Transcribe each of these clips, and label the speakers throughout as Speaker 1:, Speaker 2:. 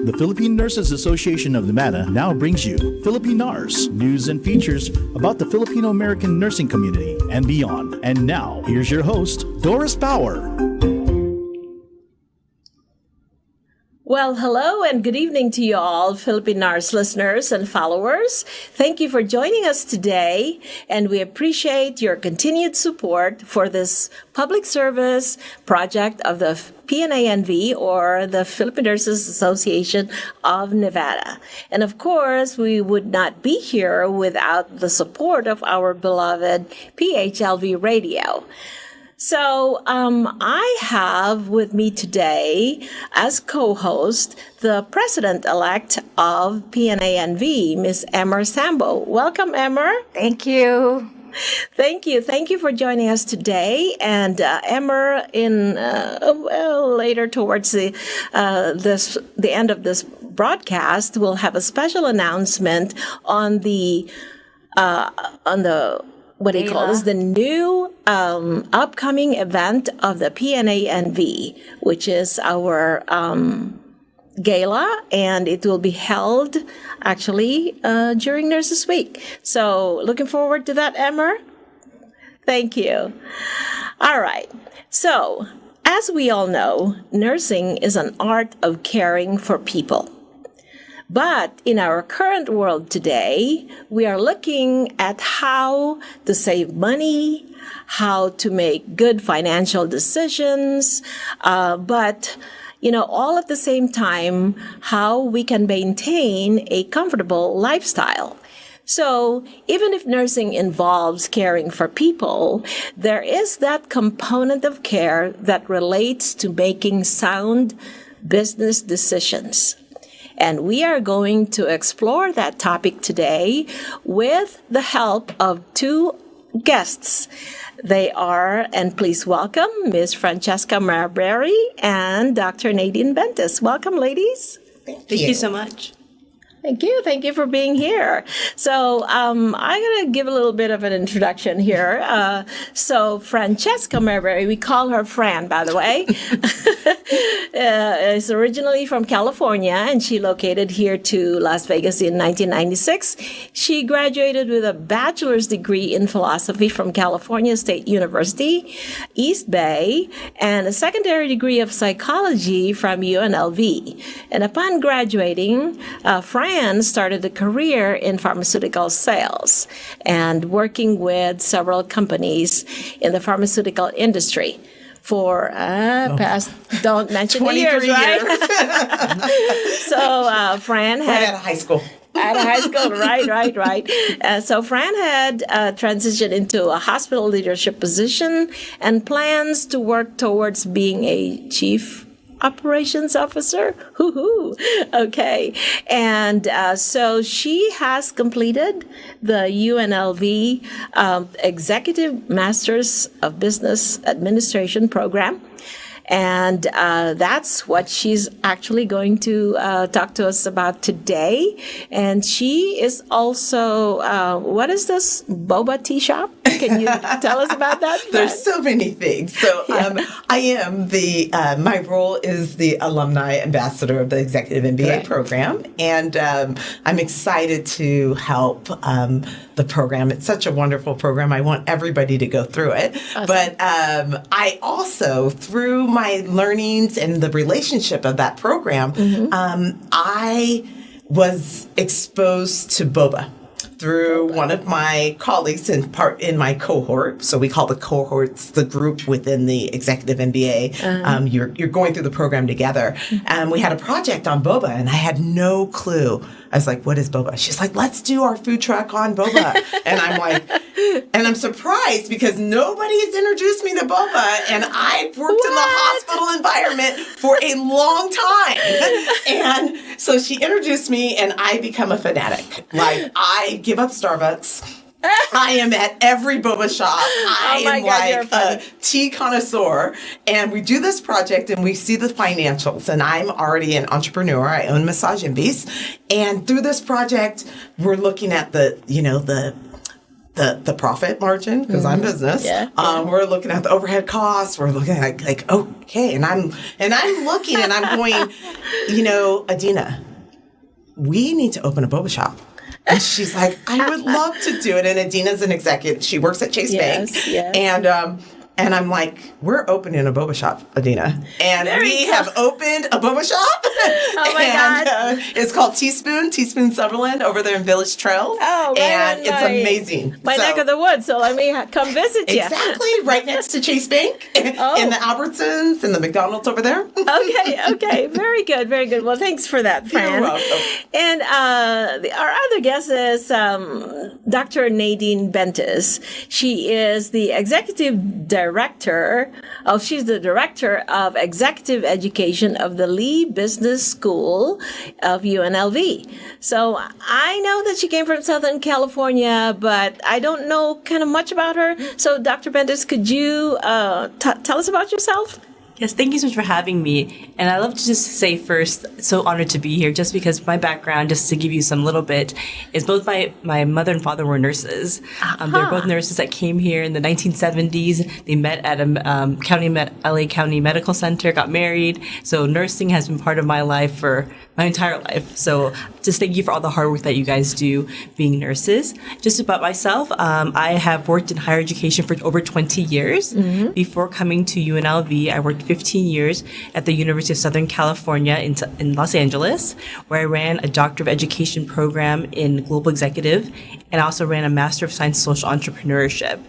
Speaker 1: The Philippine Nurses Association of Nevada now brings you FILIPINARS, news and features about the Filipino-American nursing community and beyond. And now, here's your host, Doris Bauer.
Speaker 2: Well, hello and good evening to you all, FILIPINARS listeners and followers. Thank you for joining us today, and we appreciate your continued support for this public service project of the PNANV, or the Philippine Nurses Association of Nevada. And of course, we would not be here without the support of our beloved PHLV Radio. So I have with me today as co-host the president-elect of PNANV, Ms. Emer Sambo. Welcome, Emer.
Speaker 3: Thank you.
Speaker 2: Thank you. Thank you for joining us today. And Emer, later towards the end of this broadcast, we'll have a special announcement on the what do you call this? The new upcoming event of the PNANV, which is our gala, and it will be held actually during Nurses Week. So looking forward to that, Emer. Thank you. All right. So as we all know, nursing is an art of caring for people. But in our current world today, we are looking at how to save money, how to make good financial decisions, but all at the same time, how we can maintain a comfortable lifestyle. So even if nursing involves caring for people, there is that component of care that relates to making sound business decisions. And we are going to explore that topic today with the help of two guests. They are, and please welcome, Ms. Franchesta Marbury and Dr. Nadine Bentis. Welcome, ladies.
Speaker 3: Thank you so much.
Speaker 2: Thank you. Thank you for being here. So I'm going to give a little bit of an introduction here. So Franchesta Marbury, we call her Fran, by the way, is originally from California, and she located here to Las Vegas in 1996. She graduated with a bachelor's degree in philosophy from California State University, East Bay, and a secondary degree of psychology from UNLV. And upon graduating, Fran started a career in pharmaceutical sales and working with several companies in the pharmaceutical industry for past, don't mention the years, right? So Fran had...
Speaker 3: Right out of high school.
Speaker 2: Out of high school, right. So Fran had transitioned into a hospital leadership position and plans to work towards being a chief operations officer. Okay. And so she has completed the UNLV Executive Masters of Business Administration program. And that's what she's actually going to talk to us about today. And she is also, what is this, boba tea shop? Can you tell us about that?
Speaker 4: There's so many things. So I am my role is the alumni ambassador of the Executive MBA program. And I'm excited to help the program. It's such a wonderful program. I want everybody to go through it. Awesome. But I also, through my learnings and the relationship of that program, I was exposed to boba through one of my colleagues in my cohort. So we call the cohorts the group within the Executive MBA. You're going through the program together. And we had a project on boba, and I had no clue. I was like, what is boba? She's like, let's do our food truck on boba. And I'm like, and I'm surprised because nobody has introduced me to boba, and I've worked in the hospital environment for a long time. And so she introduced me, and I become a fanatic. Like, I give up Starbucks. I am at every boba shop. I am like a tea connoisseur. And we do this project and we see the financials. And I'm already an entrepreneur. I own Massage Envies. And through this project, we're looking at the the profit margin because I'm business.
Speaker 2: Yeah.
Speaker 4: We're looking at the overhead costs. We're looking at like okay, and I'm looking and I'm going, Adina, we need to open a boba shop. And she's like, I would love to do it. And Adina's an executive. She works at Chase Bank. Yes. And I'm like, we're opening a boba shop, Adina. And we have opened a boba shop.
Speaker 2: Oh, my God.
Speaker 4: It's called Teaspoon Sutherland over there in Village Trail.
Speaker 2: Oh, right.
Speaker 4: And it's amazing.
Speaker 2: My neck of the woods, so let me come visit you.
Speaker 4: Exactly, right next to Chase Bank in the Albertsons and the McDonald's over there.
Speaker 2: Okay. Very good, very good. Well, thanks for that, Fran.
Speaker 4: You're welcome.
Speaker 2: And our other guest is Dr. Nadine Bentis. She is the executive director. She's the director of executive education of the Lee Business School of UNLV. So I know that she came from Southern California, but I don't know kind of much about her. So Dr. Bentis, could you tell us about yourself?
Speaker 3: Yes, thank you so much for having me. And I love to just say first, so honored to be here, just because my background, just to give you some little bit, is both my mother and father were nurses. They're both nurses that came here in the 1970s. They met at a LA County Medical Center, got married. So nursing has been part of my life for my entire life. So just thank you for all the hard work that you guys do being nurses. Just about myself, I have worked in higher education for over 20 years. Mm-hmm. Before coming to UNLV, I worked 15 years at the University of Southern California in Los Angeles, where I ran a Doctor of Education program in Global Executive, and I also ran a Master of Science Social Entrepreneurship.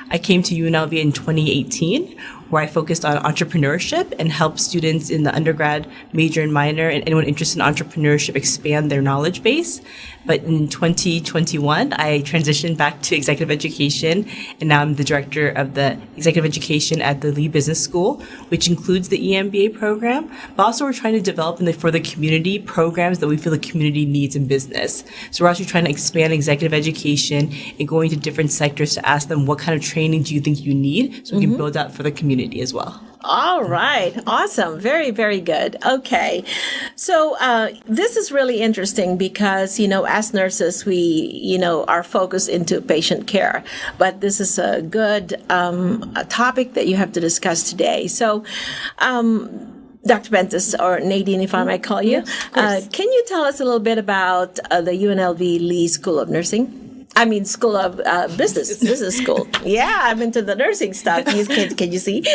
Speaker 3: I came to UNLV in 2018, where I focused on entrepreneurship and helped students in the undergrad, major and minor, and anyone interested in entrepreneurship expand their knowledge base. But in 2021, I transitioned back to executive education, and now I'm the director of the executive education at the Lee Business School, which includes the EMBA program. But also we're trying to develop for the community programs that we feel the community needs in business. So we're actually trying to expand executive education and going to different sectors to ask them, what kind of training do you think you need, so we can build out for the community as well.
Speaker 2: All right. Awesome. Very, very good. Okay. So this is really interesting because, as nurses, we, are focused into patient care. But this is a good a topic that you have to discuss today. So, Dr. Bentis, or Nadine, if I might call you, can you tell us a little bit about the UNLV Lee School of Nursing? School of business school. Yeah, I'm into the nursing stuff. Can you see?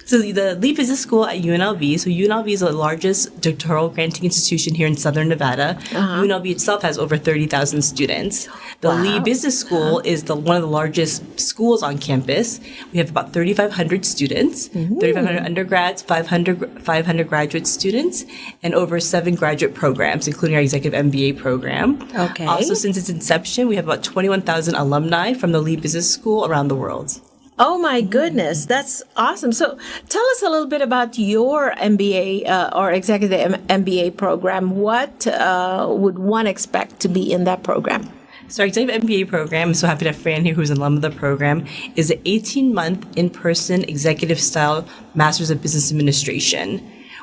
Speaker 3: So the Lee Business School at UNLV. So UNLV is the largest doctoral granting institution here in Southern Nevada. UNLV itself has over 30,000 students. The Lee Business School is one of the largest schools on campus. We have about 3,500 students, 3,500 undergrads, 500 graduate students, and over 7 graduate programs, including our executive MBA program.
Speaker 2: Okay.
Speaker 3: Also, since its inception, we have about 21,000 alumni from the Lee Business School around the world.
Speaker 2: Oh my goodness, that's awesome. So tell us a little bit about your MBA or executive MBA program. What would one expect to be in that program?
Speaker 3: So our executive MBA program, I'm so happy to have Fran here, who's an alum of the program, is an 18-month in-person executive-style Master's of Business Administration.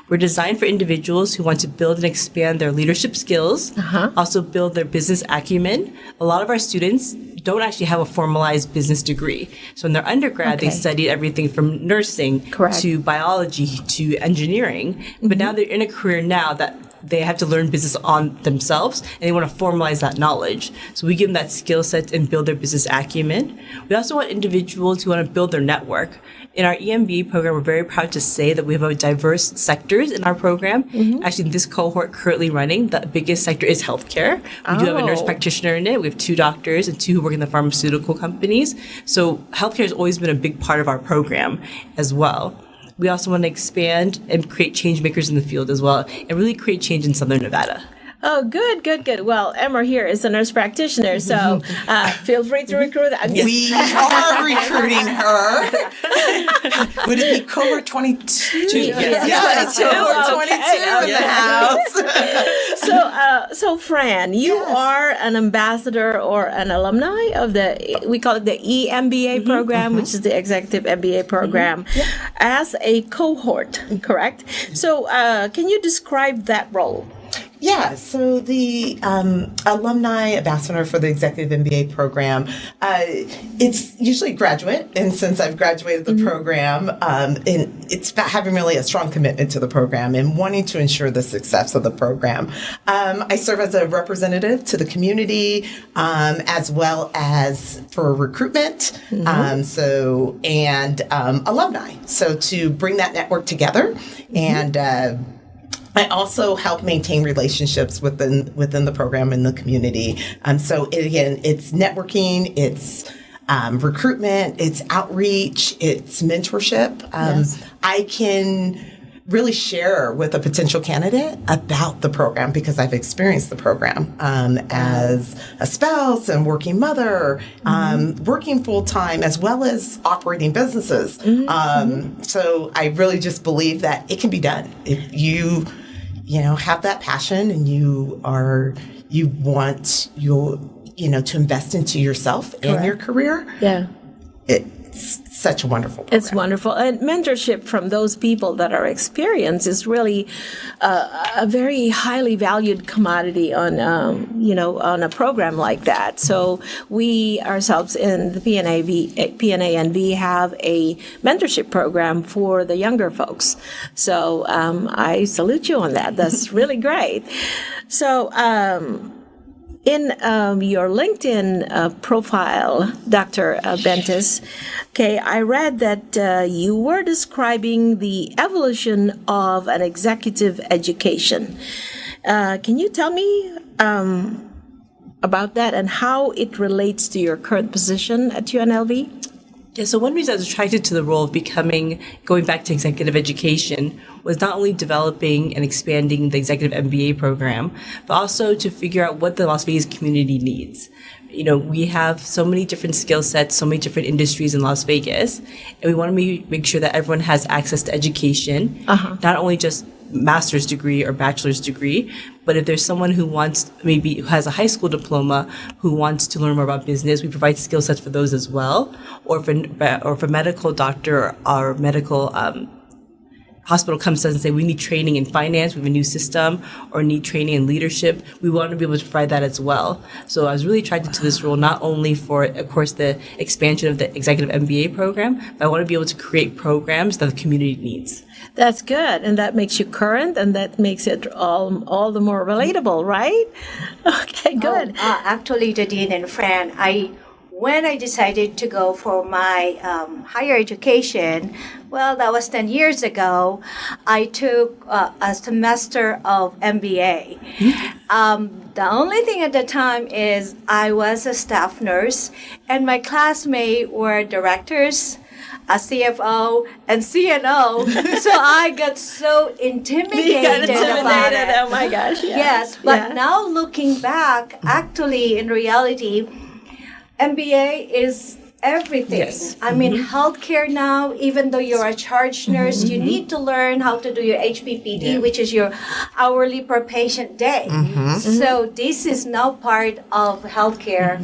Speaker 3: We're designed for individuals who want to build and expand their leadership skills, also build their business acumen. A lot of our students don't actually have a formalized business degree. So in their undergrad, they studied everything from nursing to biology to engineering. But now they're in a career now that they have to learn business on themselves, and they want to formalize that knowledge. So we give them that skill set and build their business acumen. We also want individuals who want to build their network. In our EMBA program, we're very proud to say that we have a diverse sectors in our program. Actually, in this cohort currently running, the biggest sector is healthcare. We do have a nurse practitioner in it. We have 2 doctors and 2 who work in the pharmaceutical companies. So healthcare has always been a big part of our program as well. We also want to expand and create change makers in the field as well, and really create change in Southern Nevada.
Speaker 2: Oh, good. Well, Emer here is a nurse practitioner, so feel free to recruit.
Speaker 4: We are recruiting her. Would it be cohort 22?
Speaker 2: Yes,
Speaker 4: cohort 22 in the house.
Speaker 2: So Fran, you are an ambassador or an alumni of we call it the EMBA program, which is the Executive MBA program, as a cohort, correct? So can you describe that role?
Speaker 4: Yeah, so the alumni ambassador for the executive MBA program, it's usually graduate, and since I've graduated the program, and it's about having really a strong commitment to the program and wanting to ensure the success of the program. I serve as a representative to the community, as well as for recruitment, and alumni. So to bring that network together, and I also help maintain relationships within the program and the community. So it's networking, it's recruitment, it's outreach, it's mentorship. I can really share with a potential candidate about the program because I've experienced the program as a spouse and working mother, working full time, as well as operating businesses. So I really just believe that it can be done if you have that passion and you want to invest into yourself and your career.
Speaker 2: Yeah.
Speaker 4: It's such a wonderful program.
Speaker 2: It's wonderful. And mentorship from those people that are experienced is really a very highly valued commodity on a program like that. So we ourselves in the PNA&V have a mentorship program for the younger folks. So I salute you on that. That's really great. So in your LinkedIn profile, Dr. Bentis, I read that you were describing the evolution of an executive education. Can you tell me about that and how it relates to your current position at UNLV?
Speaker 3: Yeah, so one reason I was attracted to the role of going back to executive education was not only developing and expanding the executive MBA program, but also to figure out what the Las Vegas community needs. We have so many different skill sets, so many different industries in Las Vegas, and we want to make sure that everyone has access to education, not only just master's degree or bachelor's degree, but if there's someone who has a high school diploma who wants to learn more about business, we provide skill sets for those as well. Or if a medical doctor or medical hospital comes to us and say, we need training in finance, we have a new system, or need training in leadership, we want to be able to provide that as well. So I was really attracted to this role, not only for, of course, the expansion of the executive MBA program, but I want to be able to create programs that the community needs.
Speaker 2: That's good, and that makes you current, and that makes it all the more relatable, right? Okay, good.
Speaker 5: Actually, Nadine and Fran, when I decided to go for my higher education, well, that was 10 years ago, I took a semester of MBA. The only thing at the time is I was a staff nurse, and my classmates were directors, a CFO, and CNO. So I got so intimidated about it.
Speaker 2: Oh my gosh. Yeah.
Speaker 5: Yes, but now looking back, actually, in reality, MBA is everything.
Speaker 3: Yes.
Speaker 5: I mean, healthcare now, even though you're a charge nurse, you need to learn how to do your HPPD, which is your hourly per patient day. So this is now part of healthcare.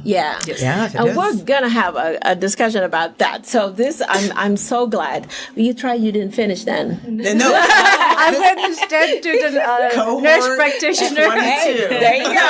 Speaker 2: Yeah.
Speaker 3: Yes.
Speaker 4: Yeah,
Speaker 2: And we're going to have a discussion about that. So this, I'm so glad. You didn't finish then.
Speaker 4: No,
Speaker 5: I'm registered to the nurse practitioner.
Speaker 4: 22.
Speaker 2: There you go.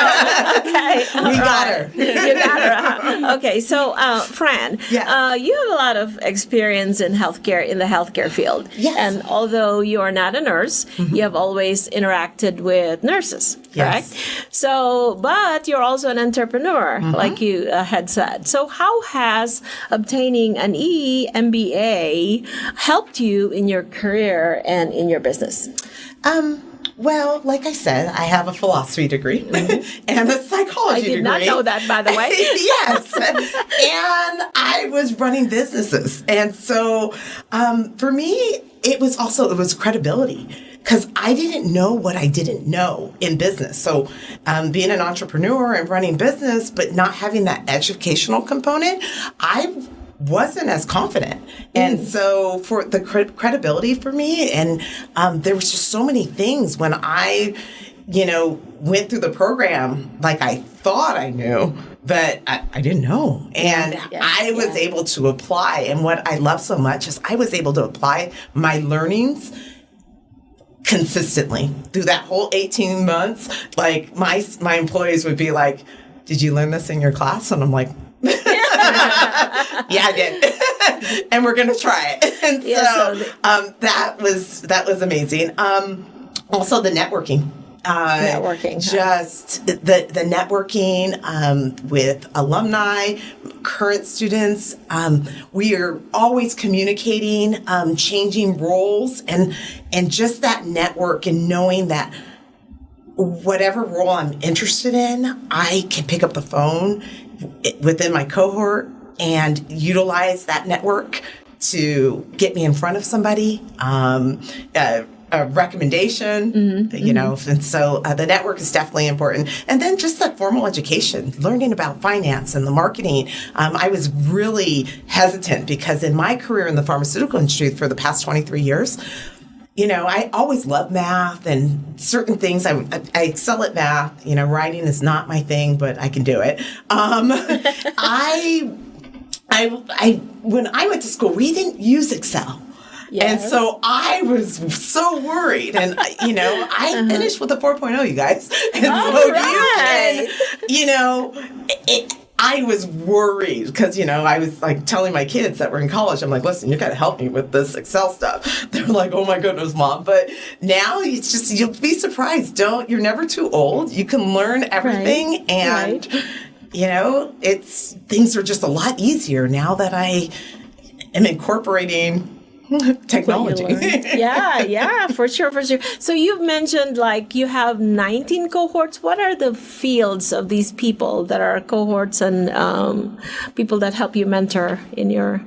Speaker 2: Okay.
Speaker 4: We got her.
Speaker 2: You got her. Huh? Okay. So, Fran,
Speaker 4: Yes.
Speaker 2: you have a lot of experience in the healthcare field.
Speaker 4: Yes.
Speaker 2: And although you are not a nurse, you have always interacted with nurses, correct?
Speaker 4: Yes.
Speaker 2: So, but you're also an entrepreneur, like you had said. So how has obtaining an MBA helped you in your career and in your business?
Speaker 4: Well, like I said, I have a philosophy degree and a psychology degree.
Speaker 2: I did not know that, by the way.
Speaker 4: Yes. And I was running businesses. And so for me, it was credibility. Because I didn't know what I didn't know in business. So being an entrepreneur and running business, but not having that educational component, I wasn't as confident. And so for the credibility for me, and there was just so many things when I, went through the program like I thought I knew, but I didn't know. And I was able to apply. And what I love so much is I was able to apply my learnings consistently through that whole 18 months. Like my employees would be like, "Did you learn this in your class?" And I'm like, "Yeah, I did." And we're gonna try it. And that was amazing. Also the networking. Just the networking with alumni, current students. We are always communicating, changing roles, and just that network and knowing that whatever role I'm interested in, I can pick up the phone within my cohort and utilize that network to get me in front of somebody. A recommendation, you know, and so the network is definitely important. And then just that formal education, learning about finance and the marketing. I was really hesitant because in my career in the pharmaceutical industry for the past 23 years, you know, I always loved math and certain things. I excel at math. You know, writing is not my thing, but I can do it. When I went to school, we didn't use Excel. Yes. And so I was so worried. And, you know, I finished with a 4.0, you guys. And I was worried because, you know, I was like telling my kids that were in college, I'm like, listen, you got to help me with this Excel stuff. They're like, oh my goodness, Mom. But now it's just, you'll be surprised. You're never too old. You can learn everything. Right. And, you know, things are just a lot easier now that I am incorporating technology.
Speaker 2: Yeah, for sure. So you've mentioned like you have 19 cohorts. What are the fields of these people that are cohorts and people that help you mentor in your...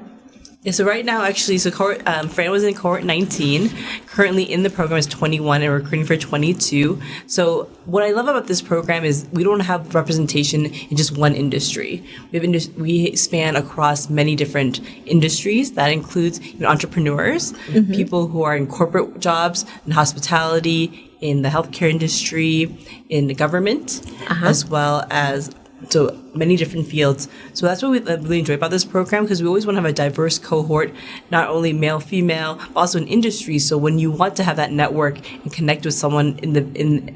Speaker 3: Yeah, so right now, actually, Fran was in cohort 19. Currently in the program is 21, and we're recruiting for 22. So what I love about this program is we don't have representation in just one industry. We span across many different industries. That includes entrepreneurs, people who are in corporate jobs, in hospitality, in the healthcare industry, in the government, as well as so many different fields. So that's what we really enjoy about this program, because we always want to have a diverse cohort, not only male, female, but also in industry. So when you want to have that network and connect with someone in a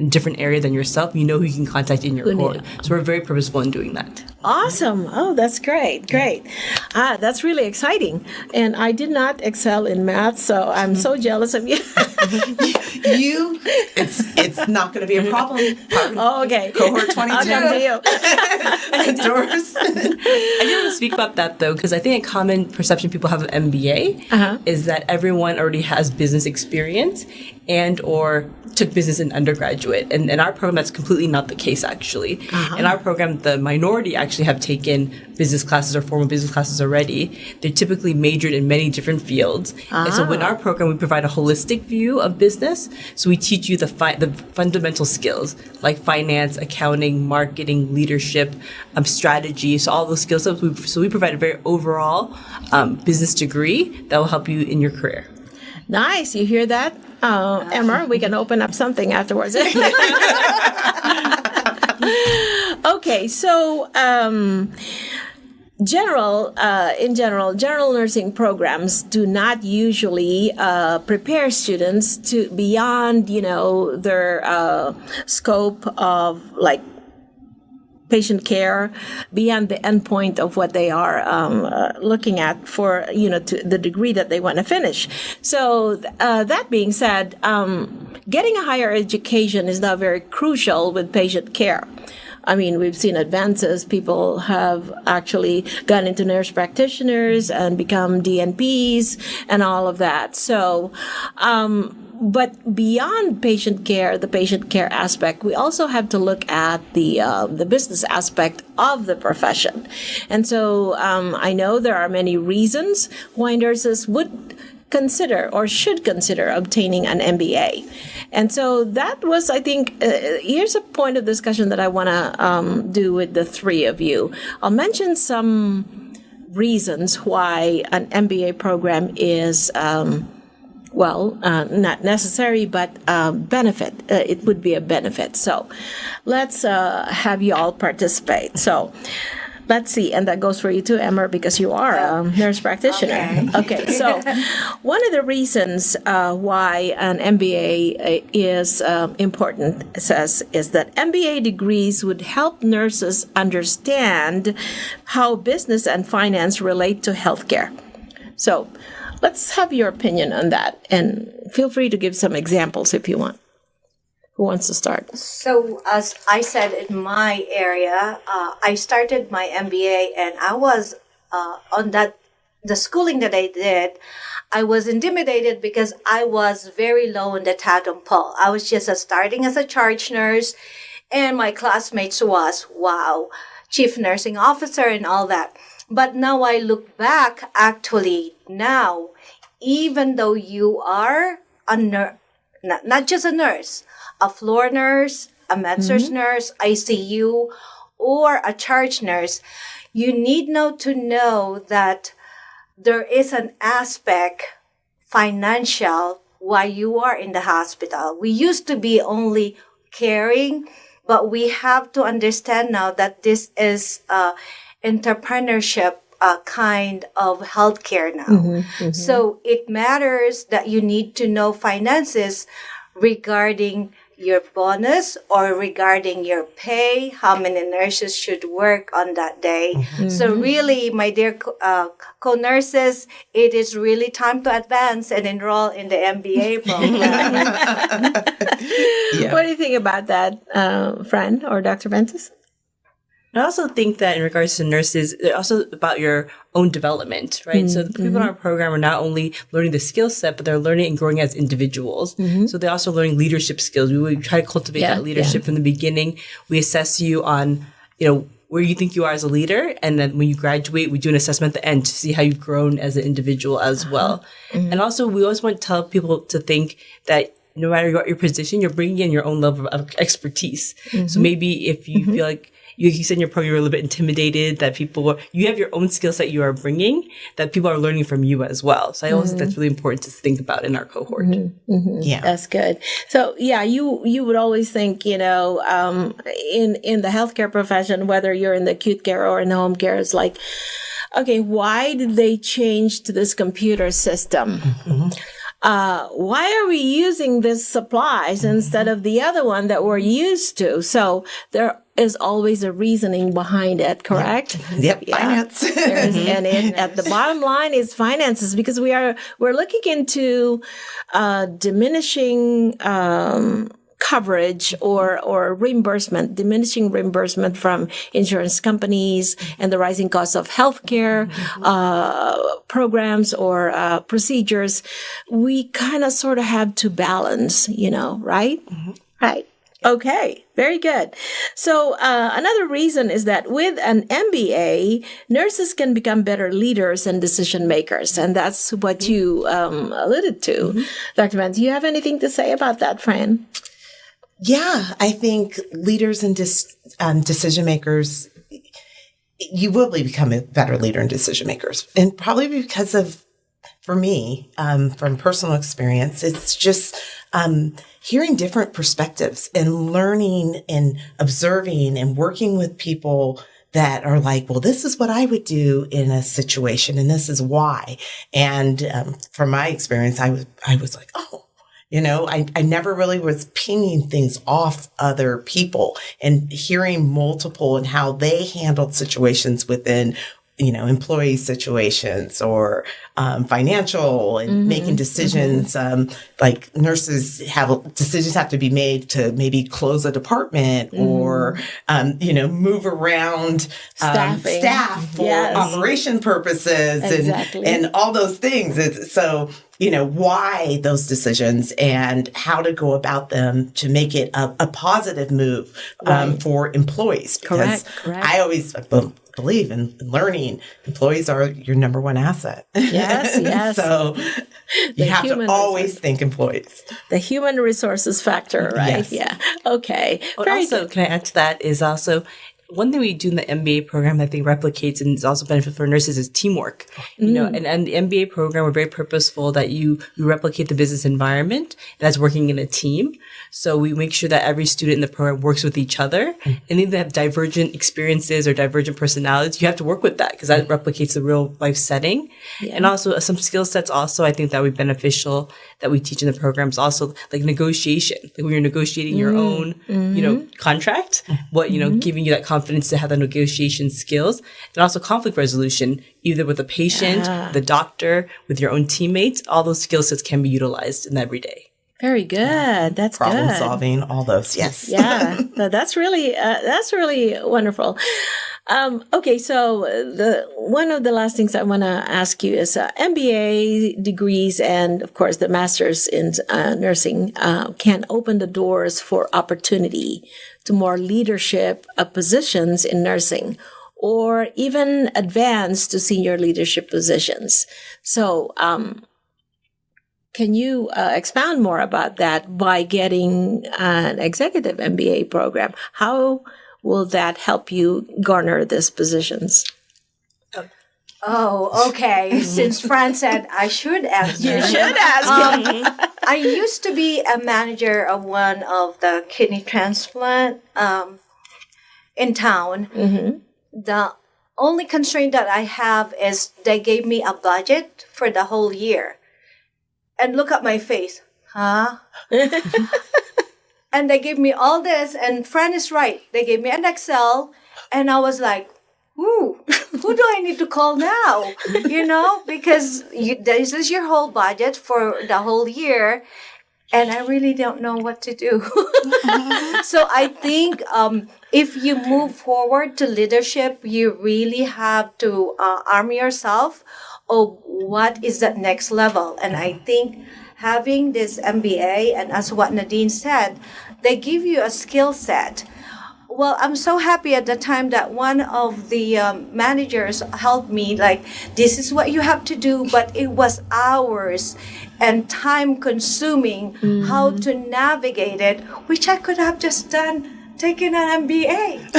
Speaker 3: different area than yourself, you know who you can contact in your cohort. So we're very purposeful in doing that.
Speaker 2: Awesome. Oh, that's great. That's really exciting. And I did not excel in math, so I'm so jealous of you.
Speaker 4: It's not going to be a problem.
Speaker 2: Oh, okay.
Speaker 4: Cohort 22.
Speaker 2: I'll come to you.
Speaker 4: Doris.
Speaker 3: I didn't want to speak about that, though, because I think a common perception people have of MBA is that everyone already has business experience and or took business in undergraduate. And in our program, that's completely not the case, actually. In our program, the minority actually have taken business classes or formal business classes already. They typically majored in many different fields. And so in our program, we provide a holistic view of business. So we teach you the fundamental skills like finance, accounting, marketing, leadership, strategy. So all those skills. So we provide a very overall business degree that will help you in your career.
Speaker 2: Nice. You hear that, Emer? We can open up something afterwards. Okay, so general nursing programs do not usually prepare students to beyond, their scope of like patient care, beyond the endpoint of what they are looking at for, to the degree that they want to finish. So that being said, getting a higher education is now very crucial with patient care. I mean, we've seen advances. People have actually gone into nurse practitioners and become DNPs and all of that. So, but beyond patient care, the patient care aspect, we also have to look at the business aspect of the profession. And so I know there are many reasons why nurses would consider or should consider obtaining an MBA. And so that was, I think, here's a point of discussion that I want to do with the three of you. I'll mention some reasons why an MBA program is not necessary, but benefit. It would be a benefit. So let's have you all participate. So Let's see, and that goes for you too, Emer, because you are a nurse practitioner. Okay, so one of the reasons why an MBA is important, it says, is that MBA degrees would help nurses understand how business and finance relate to healthcare. So let's have your opinion on that, and feel free to give some examples if you want. Who wants to start?
Speaker 5: So, as I said, in my area, I started my MBA, and I was the schooling that I did, I was intimidated because I was very low in the totem pole. I was just starting as a charge nurse, and my classmates was, wow, chief nursing officer and all that. But now I look back, actually, now, even though you are a nurse, not just a nurse, a floor nurse, a med-surg nurse, ICU, or a charge nurse, you need to know that there is an aspect financial why you are in the hospital. We used to be only caring, but we have to understand now that this is entrepreneurship kind of healthcare now. So it matters that you need to know finances regarding your bonus or regarding your pay, how many nurses should work on that day. So really, my dear co-nurses, it is really time to advance and enroll in the MBA program.
Speaker 2: What do you think about that, Fran or Dr. Bentis?
Speaker 3: I also think that in regards to nurses, they're also about your own development, right? So the people in our program are not only learning the skill set, but they're learning and growing as individuals. So they're also learning leadership skills. We try to cultivate that leadership from the beginning. We assess you on, where you think you are as a leader. And then when you graduate, we do an assessment at the end to see how you've grown as an individual as well. And also, we always want to tell people to think that no matter what your position, you're bringing in your own level of expertise. So maybe if you feel like you said in your program you were a little bit intimidated that you have your own skill set you are bringing that people are learning from you as well. So I also think that's really important to think about in our cohort.
Speaker 2: Yeah, that's good. So you would always think, in the healthcare profession, whether you're in the acute care or in the home care, it's like, okay, why did they change to this computer system? Why are we using this supplies instead of the other one that we're used to? So there is always a reasoning behind it, correct?
Speaker 4: Yep, finance.
Speaker 2: At the bottom line is finances, because we're looking into diminishing coverage or reimbursement, diminishing reimbursement from insurance companies and the rising costs of healthcare programs or procedures. We kind of sort of have to balance, right? Right. Okay, very good. So another reason is that with an MBA, nurses can become better leaders and decision makers. And that's what you alluded to. Dr. Bentis, do you have anything to say about that, Fran?
Speaker 4: Yeah, I think leaders and decision makers, you will become a better leader and decision makers. And probably because of, for me, from personal experience, it's just hearing different perspectives and learning and observing and working with people that are like, well, this is what I would do in a situation, and this is why. And from my experience, I was like, oh, I never really was pinging things off other people and hearing multiple and how they handled situations within, employee situations or financial and making decisions. Like nurses decisions have to be made to maybe close a department or, move around staff for operation purposes and all those things. So, why those decisions and how to go about them to make it a positive move for employees. Because
Speaker 2: Correct.
Speaker 4: I always believe in learning. Employees are your number one asset.
Speaker 2: Yes.
Speaker 4: So you have to always think employees.
Speaker 2: The human resources factor, right?
Speaker 4: Yes.
Speaker 2: Yeah. Okay.
Speaker 3: Can I add to that is also, one thing we do in the MBA program that I think replicates and is also benefit for nurses is teamwork. You know, and the MBA program, we're very purposeful that you replicate the business environment that's working in a team. So we make sure that every student in the program works with each other. And if they have divergent experiences or divergent personalities, you have to work with that because that replicates the real life setting. And also some skill sets also I think that would be beneficial that we teach in the programs also like negotiation. Like when you're negotiating your own, you know, contract, what, you know, giving you that confidence to have the negotiation skills and also conflict resolution, either with a patient, the doctor, with your own teammates, all those skill sets can be utilized in every day.
Speaker 2: Very good. That's
Speaker 4: Problem
Speaker 2: good.
Speaker 4: solving, all those. Yes.
Speaker 2: Yeah, that's really wonderful. Okay, so one of the last things I want to ask you is MBA degrees and, of course, the master's in nursing can open the doors for opportunity to more leadership positions in nursing, or even advance to senior leadership positions. So, can you expound more about that by getting an executive MBA program? How will that help you garner these positions?
Speaker 5: Oh, okay. Since Fran said I should answer.
Speaker 2: You should ask.
Speaker 5: I used to be a manager of one of the kidney transplant in town. The only constraint that I have is they gave me a budget for the whole year. And look at my face. Huh? And they gave me all this, and Fran is right. They gave me an Excel, and I was like, ooh, who do I need to call now? You know, because this is your whole budget for the whole year, and I really don't know what to do. So I think if you move forward to leadership, you really have to arm yourself of what is that next level. And I think having this MBA, and as what Nadine said, they give you a skill set. Well, I'm so happy at the time that one of the managers helped me, like, this is what you have to do, but it was hours and time consuming how to navigate it, which I could have just taken an MBA.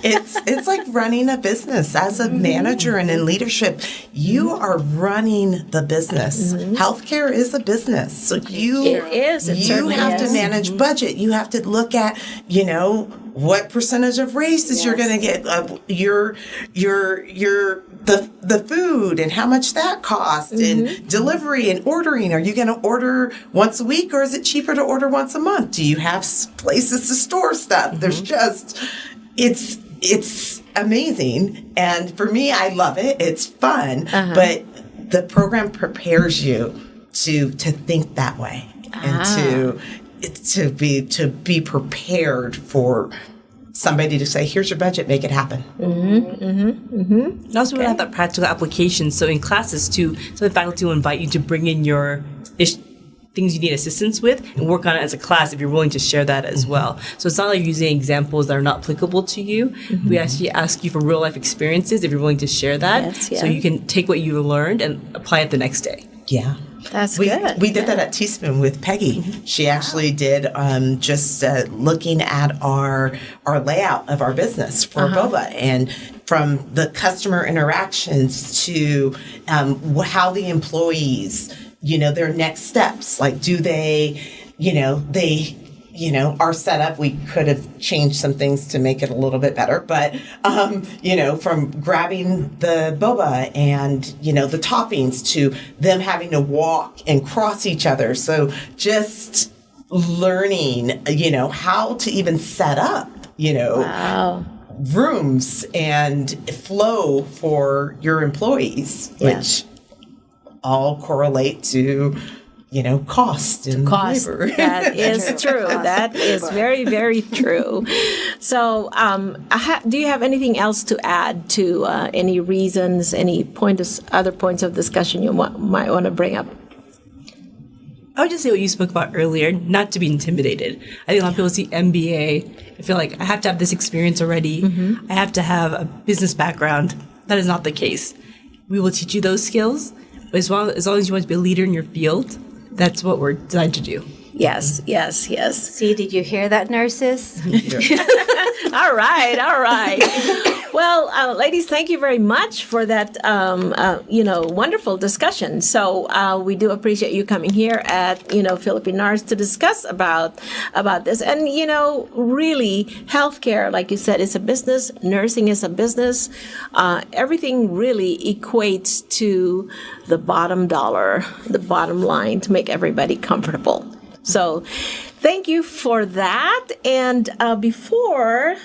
Speaker 4: It's like running a business. As a manager and in leadership, you are running the business. Healthcare is a business. So
Speaker 2: It is. It
Speaker 4: you
Speaker 2: certainly
Speaker 4: have
Speaker 2: is.
Speaker 4: to manage budget. You have to look at, you know, what percentage of raises you're going to get, the food and how much that costs, and delivery and ordering. Are you going to order once a week, or is it cheaper to order once a month? Do you have places to store stuff? There's just, it's amazing. And for me, I love it. It's fun, but the program prepares you to think that way and to be prepared for somebody to say, here's your budget, make it happen.
Speaker 3: And also we have that practical application. So in classes too, some of the faculty will invite you to bring in your things you need assistance with and work on it as a class if you're willing to share that as well. So it's not like using examples that are not applicable to you. We actually ask you for real life experiences if you're willing to share that. So you can take what you learned and apply it the next day.
Speaker 4: Yeah.
Speaker 2: That's good.
Speaker 4: We did that at Teaspoon with Peggy. She actually did just looking at our layout of our business for boba, and from the customer interactions to how the employees, you know, their next steps. Like, do they, our setup, we could have changed some things to make it a little bit better. But, from grabbing the boba and, the toppings to them having to walk and cross each other. So just learning, how to even set up, rooms and flow for your employees, which all correlate to cost and labor.
Speaker 2: That is true. That is very, very true. So, do you have anything else to add to any reasons, any other points of discussion you might want to bring up?
Speaker 3: I would just say what you spoke about earlier, not to be intimidated. I think a lot of people see MBA, I feel like I have to have this experience already. I have to have a business background. That is not the case. We will teach you those skills, but as long as you want to be a leader in your field, that's what we're designed to do.
Speaker 2: Yes, yes, yes.
Speaker 5: See, did you hear that, nurses?
Speaker 2: All right, all right. Well, ladies, thank you very much for that, wonderful discussion. So we do appreciate you coming here at, FILIPINARS to discuss about this. And, really, healthcare, like you said, is a business. Nursing is a business. Everything really equates to the bottom dollar, the bottom line to make everybody comfortable. So thank you for that. And before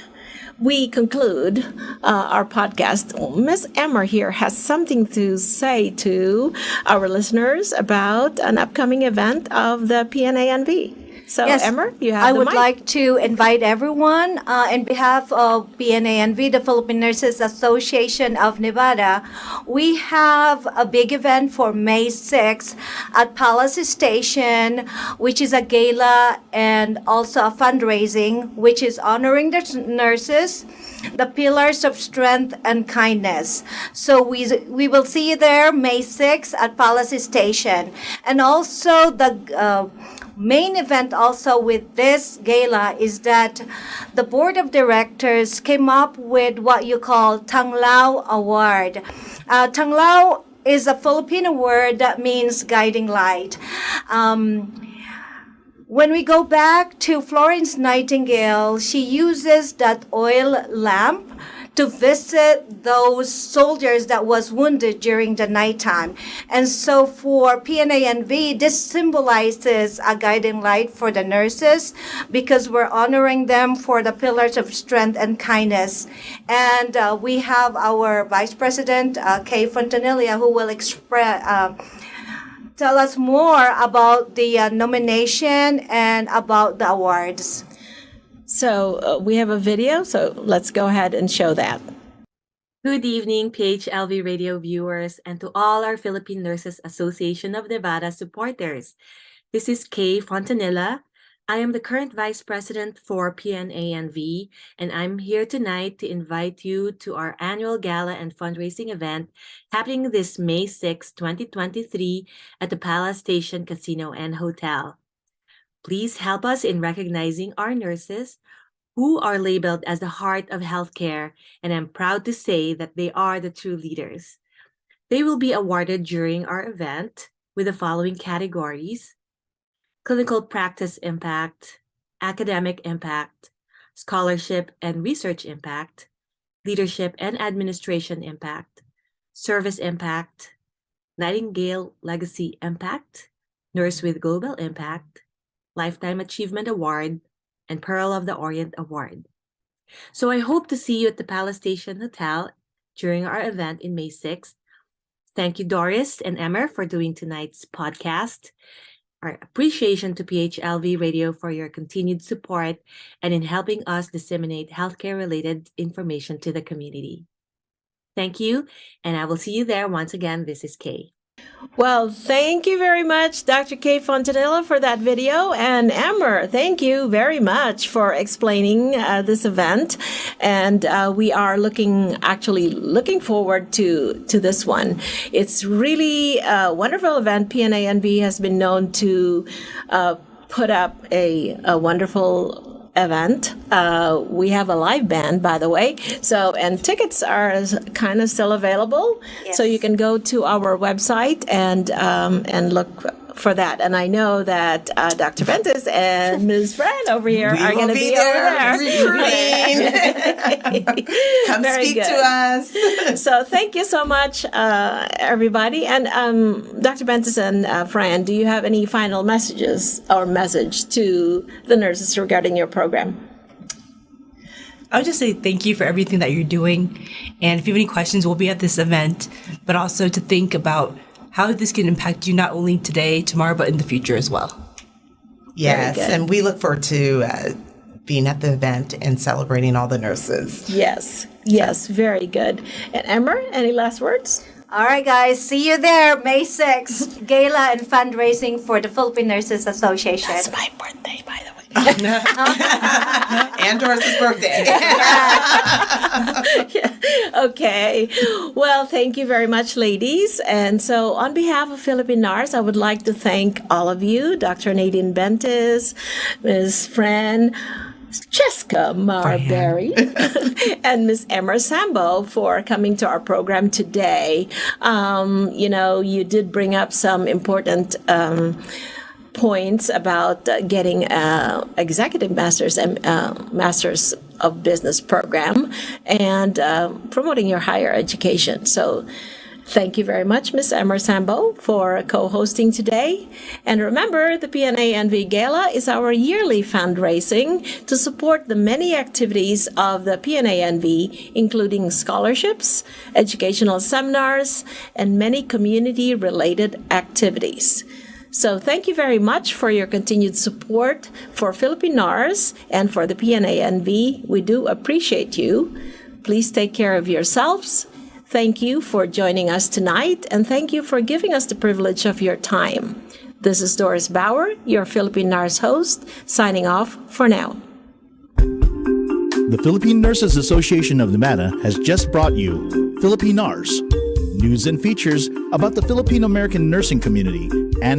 Speaker 2: we conclude our podcast, Ms. Emer here has something to say to our listeners about an upcoming event of the PNANV. So,
Speaker 5: Yes,
Speaker 2: Emer, you have
Speaker 5: I
Speaker 2: the
Speaker 5: would
Speaker 2: mic.
Speaker 5: like to invite everyone, on behalf of PNANV, the Philippine Nurses Association of Nevada. We have a big event for May 6th at Palace Station, which is a gala and also a fundraising, which is honoring the nurses, the pillars of strength and kindness. So we will see you there May 6th at Palace Station. And also the main event also with this gala is that the board of directors came up with what you call Tanglao Award. Tanglao is a Filipino word that means guiding light. When we go back to Florence Nightingale, she uses that oil lamp to visit those soldiers that was wounded during the nighttime. And so for PNANV, this symbolizes a guiding light for the nurses because we're honoring them for the pillars of strength and kindness. And we have our Vice President, Kay Fontanilla, who will tell us more about the nomination and about the awards.
Speaker 2: So we have a video, so let's go ahead and show that.
Speaker 6: Good evening, PHLV radio viewers, and to all our Philippine Nurses Association of Nevada supporters. This is Kay Fontanilla. I am the current Vice President for PNANV, and I'm here tonight to invite you to our annual gala and fundraising event happening this May 6, 2023 at the Palace Station Casino and Hotel. Please help us in recognizing our nurses who are labeled as the heart of healthcare, and I'm proud to say that they are the true leaders. They will be awarded during our event with the following categories: clinical practice impact, academic impact, scholarship and research impact, leadership and administration impact, service impact, Nightingale Legacy Impact, Nurse with Global Impact, Lifetime Achievement Award, and Pearl of the Orient Award. So I hope to see you at the Palace Station Hotel during our event in May 6th. Thank you, Doris and Emer, for doing tonight's podcast. Our appreciation to PHLV Radio for your continued support and in helping us disseminate healthcare-related information to the community. Thank you, and I will see you there once again. This is Kay.
Speaker 2: Well, thank you very much, Dr. Kay Fontanilla, for that video. And Emer, thank you very much for explaining this event. And we are looking forward to this one. It's really a wonderful event. PNANV has been known to put up a wonderful event. We have a live band, by the way. So, and tickets are kind of still available.
Speaker 5: Yes.
Speaker 2: So you can go to our website and look for that. And I know that Dr. Bentis and Ms. Fran over here are going to be over there.
Speaker 4: Come
Speaker 2: Very
Speaker 4: speak
Speaker 2: good.
Speaker 4: to us.
Speaker 2: So thank you so much, everybody. And Dr. Bentis and Fran, do you have any final messages or message to the nurses regarding your program?
Speaker 3: I would just say thank you for everything that you're doing. And if you have any questions, we'll be at this event, but also to think about how this can impact you not only today, tomorrow, but in the future as well.
Speaker 4: Yes,
Speaker 2: good.
Speaker 4: and we look forward to being at the event and celebrating all the nurses.
Speaker 2: Yes, very good. And Emer, any last words?
Speaker 5: All right, guys, see you there May 6th, gala and fundraising for the Philippine Nurses Association.
Speaker 2: It's my birthday, by the way.
Speaker 4: And Doris's birthday.
Speaker 2: Okay. Well, thank you very much, ladies. And so on behalf of FILIPINARS, I would like to thank all of you, Dr. Nadine Bentis, Ms. Franchesta Marbury, and Ms. Emer Sambo for coming to our program today. You did bring up some important points about getting executive masters and masters of business program and promoting your higher education. So thank you very much, Ms. Emer Sambo, for co-hosting today. And remember, the PNA&V Gala is our yearly fundraising to support the many activities of the PNA&V, including scholarships, educational seminars, and many community-related activities. So thank you very much for your continued support for FILIPINARS and for the PNA&V. We do appreciate you. Please take care of yourselves. Thank you for joining us tonight, and thank you for giving us the privilege of your time. This is Doris Bauer, your FILIPINARS host, signing off for now.
Speaker 1: The Philippine Nurses Association of Nevada has just brought you FILIPINARS, news and features about the Filipino American nursing community and